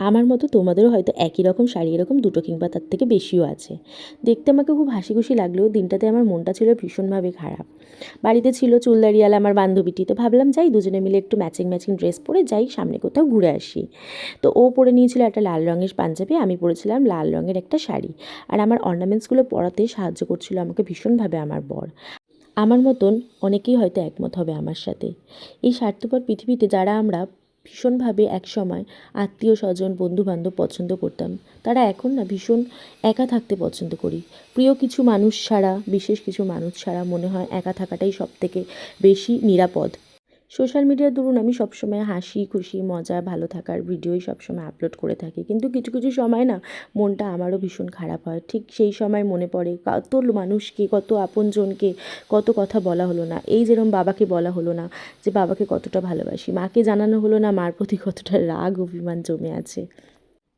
আমার মতো তোমাদেরও হয়তো একই রকম শাড়ি এরকম দুটো কিংবা তার থেকে বেশিও আছে। দেখতে আমাকে খুব হাসি খুশি লাগলেও দিনটাতে আমার মনটা ছিল ভীষণভাবে খারাপ। বাড়িতে ছিল চুলদাড়িওয়ালা আমার বান্ধবীটি, তো ভাবলাম যাই দুজনে মিলে একটু ম্যাচিং ম্যাচিং ড্রেস পরে যাই, সামনে কোথাও ঘুরে আসি। তো ও পরে নিয়েছিল একটা লাল রঙের পাঞ্জাবি, আমি পরেছিলাম লাল রঙের একটা শাড়ি। আর আমার অর্নামেন্টসগুলো পরাতে সাহায্য করছিল আমাকে ভীষণভাবে আমার বর। আমার মতন অনেকেই হয়তো একমত হবে আমার সাথে। এই স্বার্থপর পৃথিবীতে যারা আমরা ভীষণভাবে একসময় আত্মীয় স্বজন বন্ধুবান্ধব পছন্দ করতাম, তারা এখন না ভীষণ একা থাকতে পছন্দ করি। প্রিয় কিছু মানুষ ছাড়া, বিশেষ কিছু মানুষ ছাড়া মনে হয় একা থাকাটাই সবথেকে বেশি নিরাপদ। সোশ্যাল মিডিয়ার দরুন আমি সবসময় হাসি খুশি মজা ভালো থাকার ভিডিওই সবসময় আপলোড করে থাকি, কিন্তু কিছু কিছু সময় না মনটা আমারও ভীষণ খারাপ হয়। ঠিক সেই সময় মনে পড়ে কত মানুষকে, কত আপনজনকে কত কথা বলা হলো না। এই যেরকম বাবাকে বলা হলো না যে বাবাকে কতটা ভালোবাসি, মাকে জানানো হলো না মার প্রতি কতটা রাগ অভিমান জমে আছে।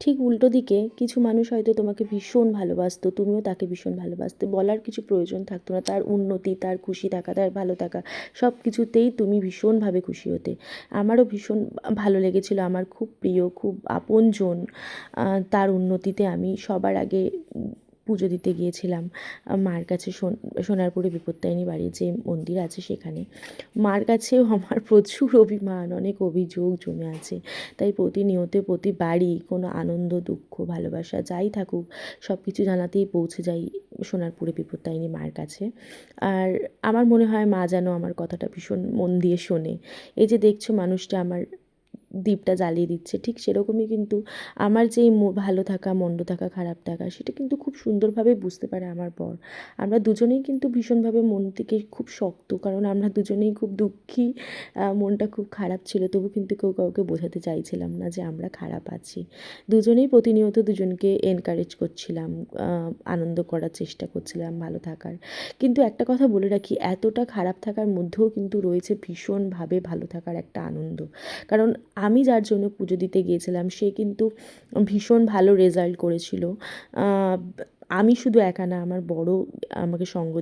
ঠিক উল্টো দিকে কিছু মানুষ হয়তো তোমাকে ভীষণ ভালোবাসতো, তুমিও তাকে ভীষণ ভালোবাসতে, বলার কিছু প্রয়োজন থাকতো না, তার উন্নতি, তার খুশি থাকা, তার ভালো থাকা সব কিছুতেই তুমি ভীষণভাবে খুশি হতে। আমারও ভীষণ ভালো লেগেছিলো আমার খুব প্রিয় খুব আপনজন তার উন্নতিতে আমি সবার আগে পুজো দিতে গিয়েছিলাম মার কাছে। সোনারপুরে বিপত্তারিণী বাড়ির যে মন্দির আছে সেখানে মার কাছেও আমার প্রচুর অভিমান, অনেক অভিযোগ জমে আছে। তাই প্রতিনিয়ত প্রতিবারই কোনো আনন্দ দুঃখ ভালোবাসা যাই থাকুক সব কিছু জানাতেই পৌঁছে যাই সোনারপুরে বিপত্তারিণী মার কাছে। আর আমার মনে হয় মা যেন আমার কথাটা ভীষণ মন দিয়ে শোনে। এই যে দেখছো মানুষটা আমার দীপটা জ্বালিয়ে দিচ্ছে, ঠিক সেরকমই কিন্তু আমার যেই ভালো থাকা মন্দ থাকা খারাপ থাকা সেটা কিন্তু খুব সুন্দরভাবে বুঝতে পারে আমার বর। আমরা দুজনেই কিন্তু ভীষণভাবে মন থেকে খুব শক্ত, কারণ আমরা দুজনেই খুব দুঃখী। মনটা খুব খারাপ ছিল, তবু কিন্তু কেউ কাউকে বোঝাতে চাইছিলাম না যে আমরা খারাপ আছি। দুজনেই প্রতিনিয়ত দুজনকে এনকারেজ করছিলাম, আনন্দ করার চেষ্টা করছিলাম ভালো থাকার। কিন্তু একটা কথা বলে রাখি, এতটা খারাপ থাকার মধ্যেও কিন্তু রয়েছে ভীষণভাবে ভালো থাকার একটা আনন্দ। কারণ আমি যার জন্য পুজো দিতে গিয়েছিলাম সে কিন্তু ভীষণ ভালো রেজাল্ট করেছিল। আমি শুধু একা না, আমার বড়ও আমাকে সঙ্গ